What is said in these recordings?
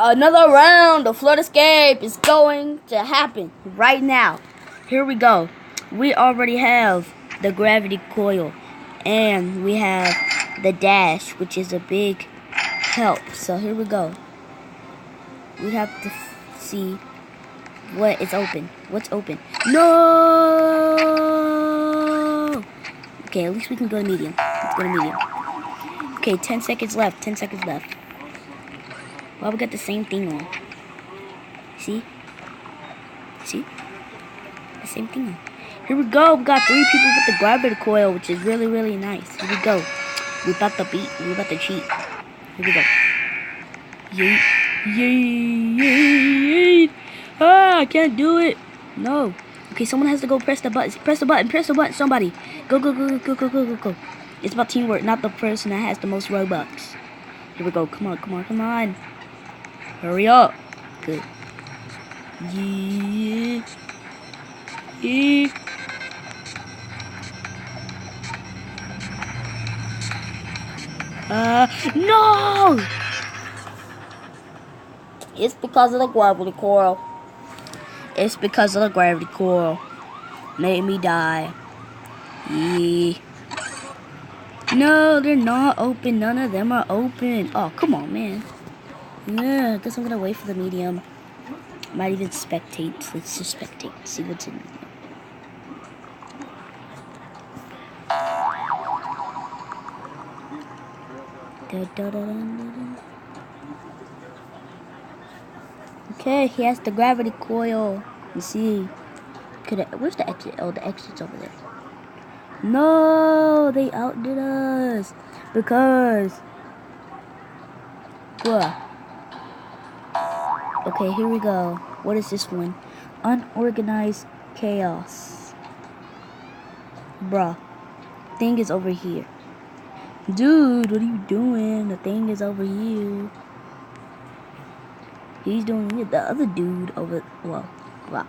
Another round of flood escape is going to happen right now. Here we go. We already have the gravity coil, and we have the dash, which is a big help. So here we go. We have to see what is open. What's open? No! Okay, at least we can go to medium. Let's go to medium. Okay, 10 seconds left. 10 seconds left. Well, we got the same thing on. See? See? The same thing on. Here we go. We got 3 people with the gravity coil, which is really, really nice. Here we go. We about to beat. We about to cheat. Here we go. Yeet. Yeet. Yeet. Ah, I can't do it. No. Okay, someone has to go press the button. Press the button. Press the button. Somebody. Go, go, go, go, go, go, go, go. It's about teamwork, not the person that has the most Robux. Here we go. Come on, come on, come on. Hurry up. Good. Yeah. Yeah. No! It's because of the gravity coil. It's because of the gravity coil. Made me die. Yeah. No, they're not open. None of them are open. Oh, come on, man. Yeah, I guess I'm gonna wait for the medium. Might even spectate. Let's just spectate. See what's in medium. Okay, he has the gravity coil. You see. Where's the exit? Oh, the exit's over there. No, they outdid us. Because. Bruh. Okay, here we go. What is this one? Unorganized chaos. Bruh. Thing is over here. Dude, what are you doing? The thing is over here. He's doing it. The other dude over. Well, wow.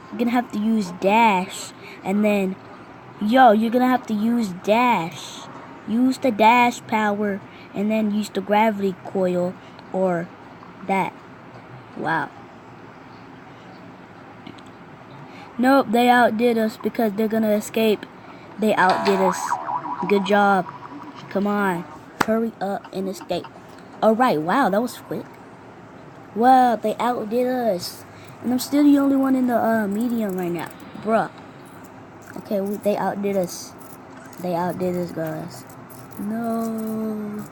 You're gonna have to use dash. And then. Yo, you're gonna have to use dash. Use the dash power. And then use the gravity coil. Or that. Wow. Nope, they outdid us because they're gonna escape. They outdid us. Good job. Come on. Hurry up and escape. Alright, wow, that was quick. Wow, they outdid us. And I'm still the only one in the medium right now. Bruh. Okay, they outdid us. They outdid us, guys. No.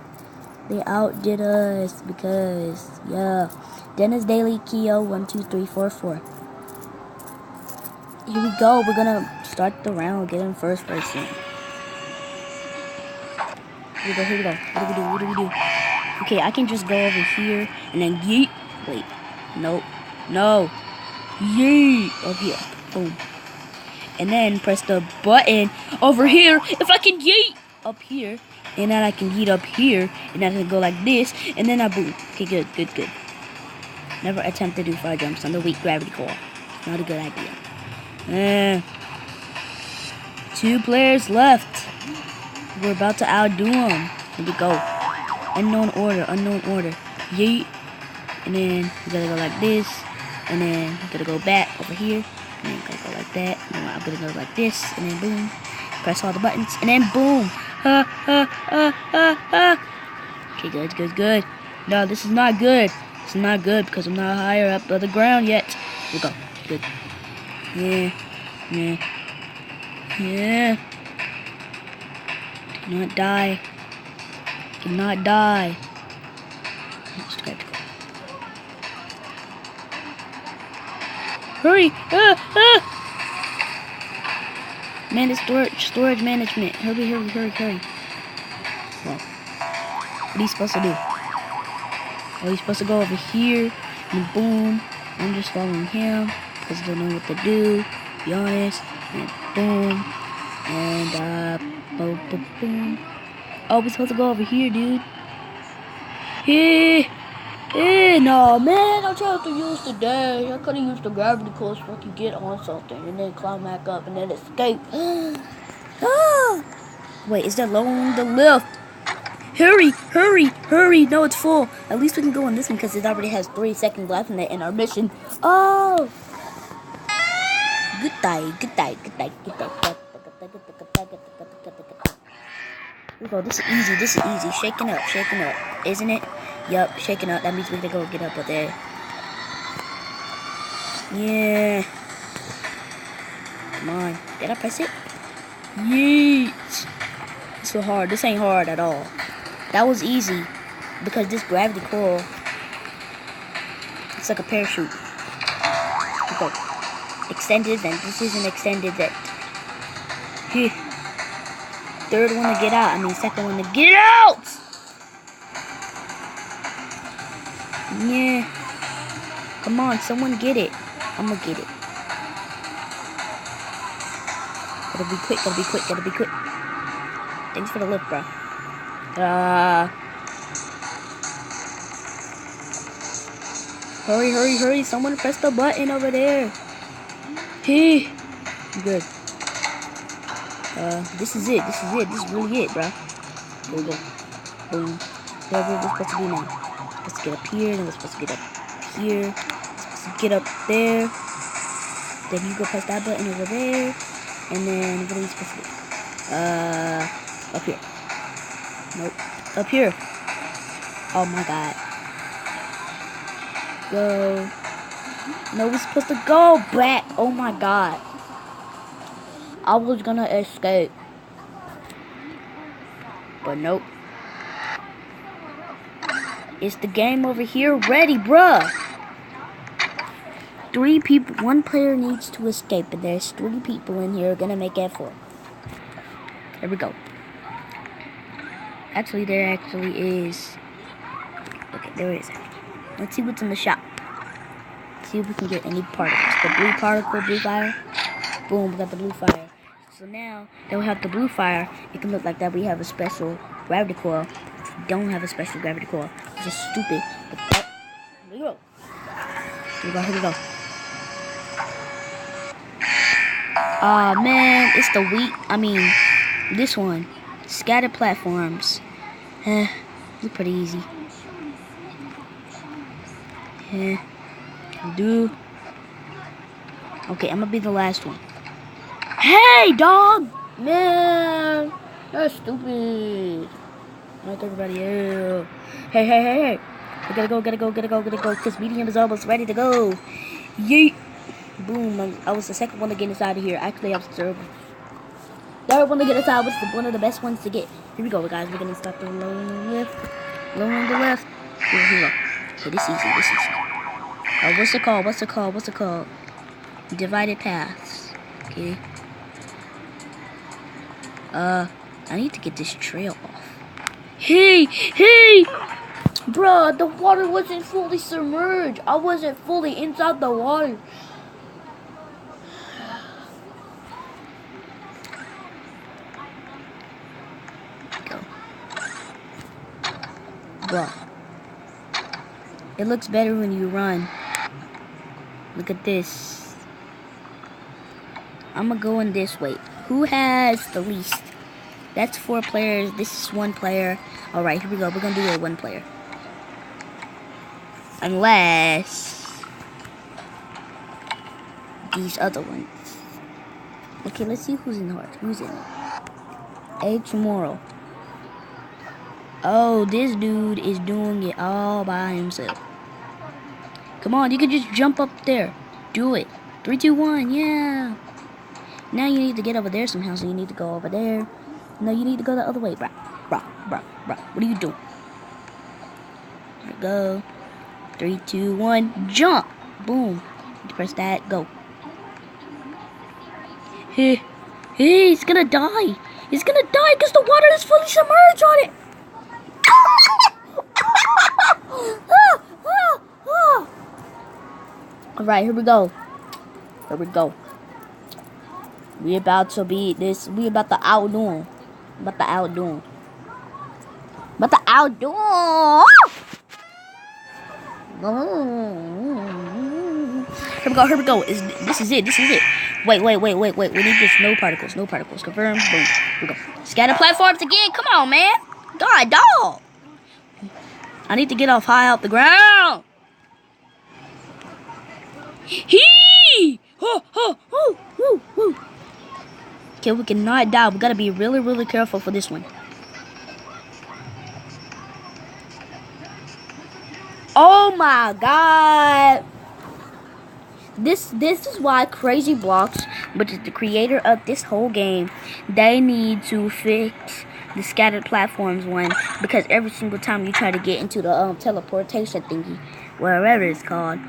They outdid us because, yeah. Dennis Daily Keo 12344. Here we go. We're gonna start the round. Get in first person. Here we go. Here we go. What do we do? What do we do? Okay, I can just go over here and then yeet. Wait. Nope. No. Yeet. Over here. Boom. And then press the button over here. If I can yeet up here. And then I can yeet up here. And then I can go like this. And then I boom. Okay, good. Good, good. Never attempt to do 5 jumps on the weak gravity core. Not a good idea. 2 players left. We're about to outdo them. Here we go. Unknown order. Unknown order. Yeet. And then you gotta go like this. And then you gotta go back over here. And then you gotta go like that. And then I'm gonna go like this. And then boom. Press all the buttons. And then boom. Okay, good, good, good. No, this is not good. It's not good because I'm not higher up on the ground yet. Here we go. Good. Yeah. Yeah. Yeah. Do not die. Do not die. Hurry! Man, it's storage management. Hurry, hurry, hurry, hurry. Well, what are you supposed to do? Oh, you're supposed to go over here, and boom. I'm just following him, because I don't know what to do, to be honest. And boom. And, boom, boom, boom. Oh, we're supposed to go over here, dude. No, man, I tried to use the dash. I could have used the gravity coil so I could get on something, and then climb back up, and then escape. Wait, is that low on the lift? Hurry, hurry, hurry. No, it's full. At least we can go on this one because it already has 3 seconds left in it in our mission. Oh! Good day, good day, good day, good day. Here we go. This is easy, this is easy. Shaking up, isn't it? Yup, shaking up. That means we gotta go get up there. Yeah. Come on. Did I press it? Yeet. It's so hard. This ain't hard at all. That was easy because this gravity coil, it's like a parachute. Go. Extended vent. This is an extended vent. Here. Third one to get out. I mean, second one to get out. Yeah. Come on, someone get it. I'm gonna get it. Gotta be quick. Gotta be quick. Gotta be quick. Thanks for the lift, bro. Hurry, hurry, hurry. Someone press the button over there. Hey. Good. This is it. This is it. This is really it, bro. Here we go. Boom. Whatever we're supposed to do now. We're supposed to get up here. Then we're supposed to get up here. We're supposed to get up there. Then you go press that button over there. And then what are we supposed to do? Up here. Nope. Up here. Oh my god. Go. No, we're supposed to go back. Oh my god. I was gonna escape. But nope. It's the game over here ready, bruh. 3 people, 1 player needs to escape, and there's 3 people in here gonna make it 4. There we go. Actually, there actually is. Okay, there is. Let's see what's in the shop. See if we can get any particles. The blue particle, blue fire. Boom, we got the blue fire. So now that we have the blue fire, it can look like that we have a special gravity coil. If we don't have a special gravity coil, it's just stupid. But that, here we go. Here we go, here we go. Aw, man, it's the this one. Scattered platforms. Look pretty easy. Do. Okay, I'm gonna be the last one. Hey, dog! Man, that's stupid. Like everybody else. Hey. I gotta go. Because medium is almost ready to go. Yeet. Boom. I was the second one to get inside of here. Actually, I was the third one to get inside. Was one of the best ones to get. Here we go, guys. We're gonna start the lowering left. Lowering the left. Here we go. Okay, this is easy. What's it called? Divided paths. Okay. I need to get this trail off. Hey! Bruh, the water wasn't fully submerged. I wasn't fully inside the water. Go. Bruh. It looks better when you run. Look at this. I'm gonna go in this way. Who has the least? That's 4 players. This is 1 player. Alright, here we go. We're gonna do it 1 player. Unless these other ones. Okay, let's see who's in the heart. Who's in it? H. Moral. Oh, this dude is doing it all by himself. Come on, you can just jump up there. Do it. 3, 2, 1, yeah. Now you need to get over there somehow, so you need to go over there. No, you need to go the other way, bruh. What are you doing? Here we go. 3, 2, 1, jump. Boom. Press that, go. Hey, he's gonna die. He's gonna die because the water is fully submerged on it. Alright, here we go. We about to beat this. We about to outdo him. Here we go. This is it. Wait. We need this. No particles. Confirm. Boom. Here we go. Scatter platforms again. Come on, man. God, dog. I need to get off high off the ground. Hee! Oh, oh, oh, oh, oh. Okay, we cannot die. We gotta be really, really careful for this one. Oh my God! This is why Crazy Blocks, which is the creator of this whole game, they need to fix the scattered platforms one, because every single time you try to get into the teleportation thingy, wherever it's called,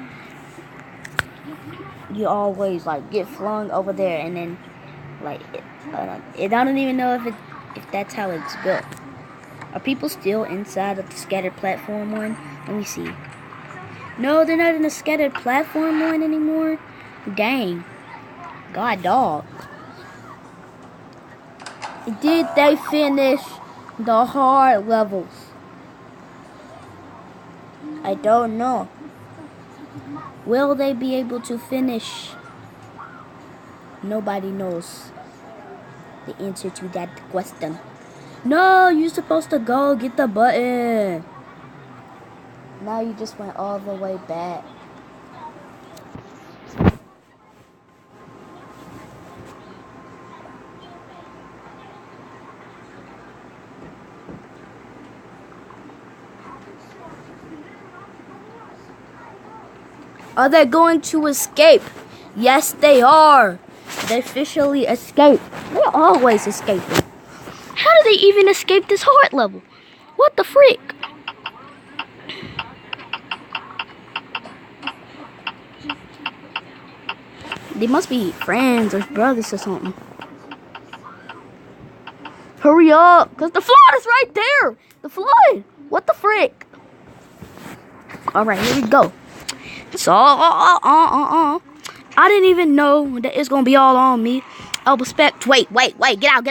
you always like get flung over there, and then like I don't even know if that's how it's built. Are people still inside of the scattered platform one? Let me see. No, they're not in the scattered platform one anymore. Dang. God, dog. Did they finish the hard levels? I don't know. Will they be able to finish? Nobody knows the answer to that question. No, you're supposed to go get the button. Now you just went all the way back. Are they going to escape? Yes, they are. They officially escaped. They're always escaping. How do they even escape this hard level? What the frick? They must be friends or brothers or something. Hurry up, because the flood is right there. The flood. What the frick? Alright, here we go. So, I didn't even know that it's going to be all on me. I was expect. Wait. Get out.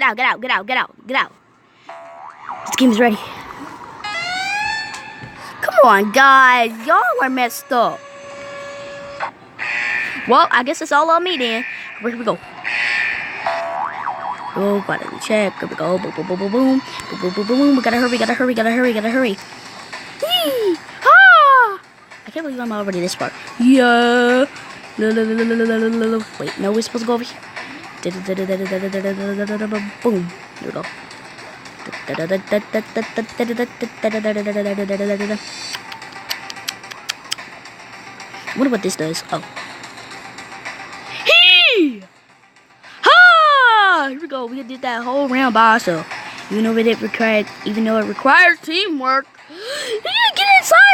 This game is ready. Come on, guys. Y'all are messed up. Well, I guess it's all on me then. Here we go. Oh, gotta check. Here we go. Boom, boom, boom, boom, boom. Boom, boom, boom, boom. We gotta hurry. Hee! Ah! I can't believe I'm already this far. Yeah. Wait, no, we're supposed to go over here. Boom. Here we go. I wonder what this does. Oh. Hee! Ha! Here we go. We did that whole round by ourselves. Even though it requires teamwork.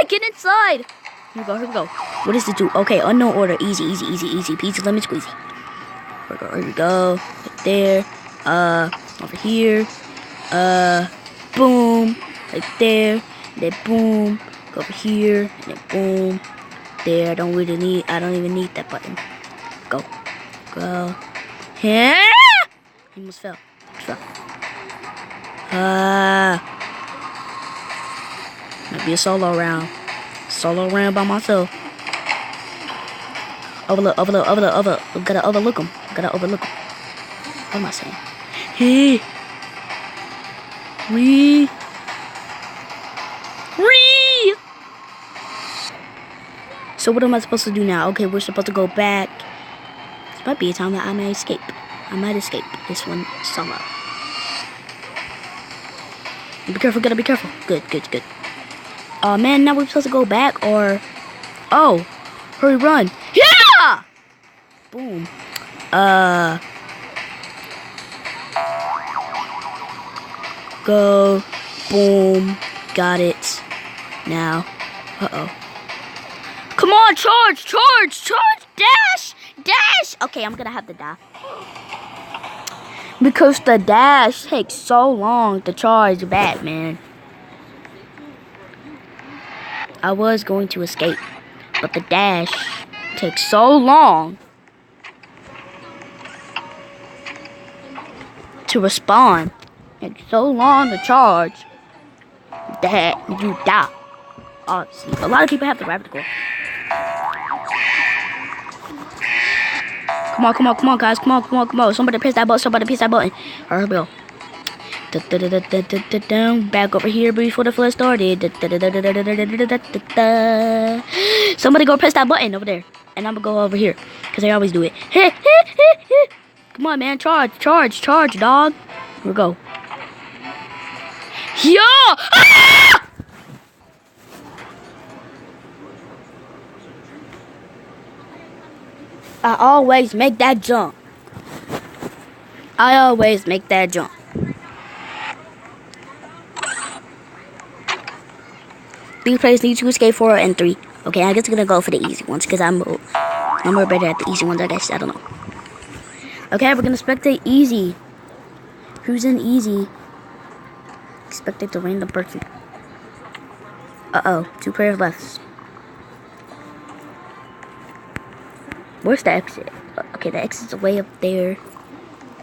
Get inside. Here we go. What does it do? Okay, unknown order. Easy. Peasy, lemon squeezy. Here we go. Right there. Over here. Boom. Right there. Then boom. Go over here. And then boom. There. I don't even need that button. Go. Yeah. He almost fell. Might be a solo round. By myself. Overlook. Gotta overlook him. What am I saying? Hey. Re. So what am I supposed to do now? Okay, we're supposed to go back. This might be a time that I might escape. This one solo. Be careful, gotta be careful. Good. Oh man, now we're supposed to go back or... Oh, hurry, run. Yeah! Boom. Go. Boom. Got it. Now. Uh-oh. Come on, charge. Dash. Okay, I'm gonna have to die. Because the dash takes so long to charge back, man. I was going to escape, but the dash takes so long to respawn. It's so long to charge that you die. Obviously, a lot of people have the rabbit core. Come on, guys. Come on. Somebody press that button. Alright, here we go. Back over here before the flood started. Somebody go press that button over there. And I'm gonna go over here. Because I always do it. Come on, man. Charge, dog. Here we go. Yo! Ah! I always make that jump. These players need to escape 4 and 3. Okay, I guess I'm gonna go for the easy ones because I'm more better at the easy ones, I guess. I don't know. Okay, we're gonna spectate easy. Who's in easy? Spectate the random person. Uh-oh, 2 players left. Where's the exit? Okay, the exit's way up there.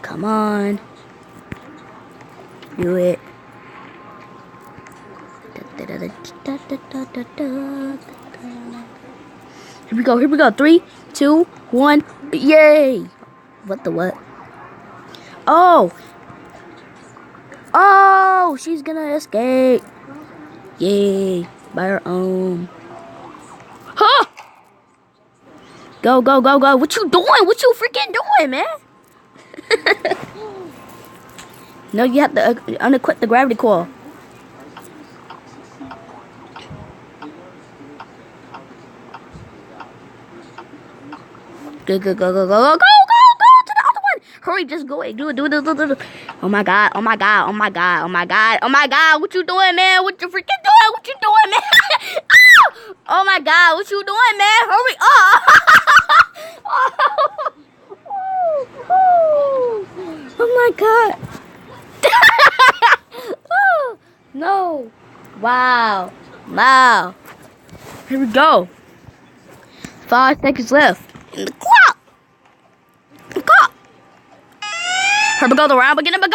Come on. Do it. Here we go. 3, 2, 1. Yay! What the what? Oh! Oh! She's gonna escape. Yay! By her own. Huh! Go. What you doing? What you freaking doing, man? No, you have to unequip the gravity coil. Go to the other one. Hurry, just go. Do it. Oh my god. What you doing, man? What you freaking doing? What you doing, man? Oh my god, what you doing, man? Hurry up. Oh my god. No. Wow. Here we go. 5 seconds left. In the clock. Here we go, the round beginning. Let's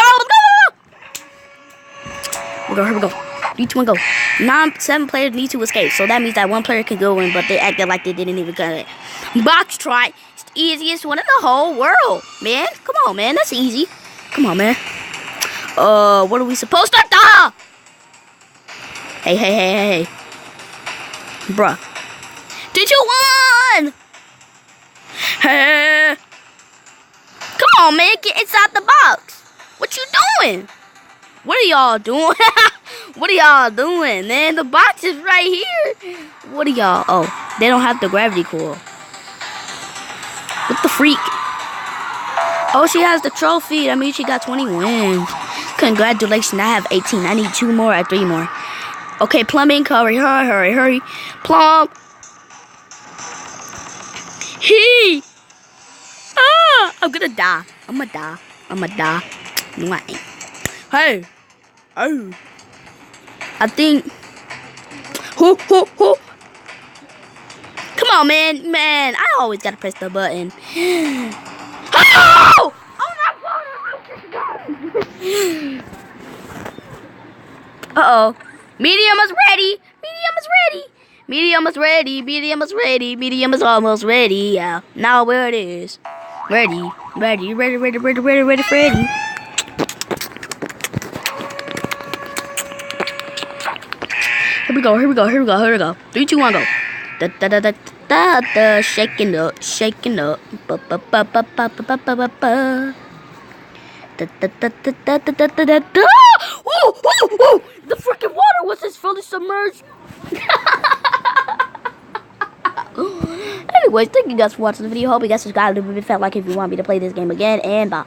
go. Here we go. 3, 2, 1, go. 7 players need to escape, so that means that 1 player can go in, but they acted like they didn't even get it. Box try. It's the easiest one in the whole world, man. Come on, man. That's easy. Come on, man. What are we supposed to do? Hey. Bruh. Did you win? Hey. Come on, man. Get inside the box. What you doing? What are y'all doing? What are y'all doing, man? The box is right here. What are y'all? Oh, they don't have the gravity coil. What the freak? Oh, she has the trophy. That means she got 20 wins. Congratulations. I have 18. I need 2 more or 3 more. Okay, plumbing. Hurry. Plumb. I'm gonna die. I'ma die. No, I ain't. Hey. Oh. I think. Who? Come on, man. I always gotta press the button. Oh! Uh-oh. Medium is ready. Medium is almost ready. Yeah. Now where it is. Ready. Here we go. 3, 2, 1, go. Shaking up. The freaking water was just fully submerged. Anyways, thank you guys for watching the video. Hope you guys subscribe if you felt like if you want me to play this game again, and bye.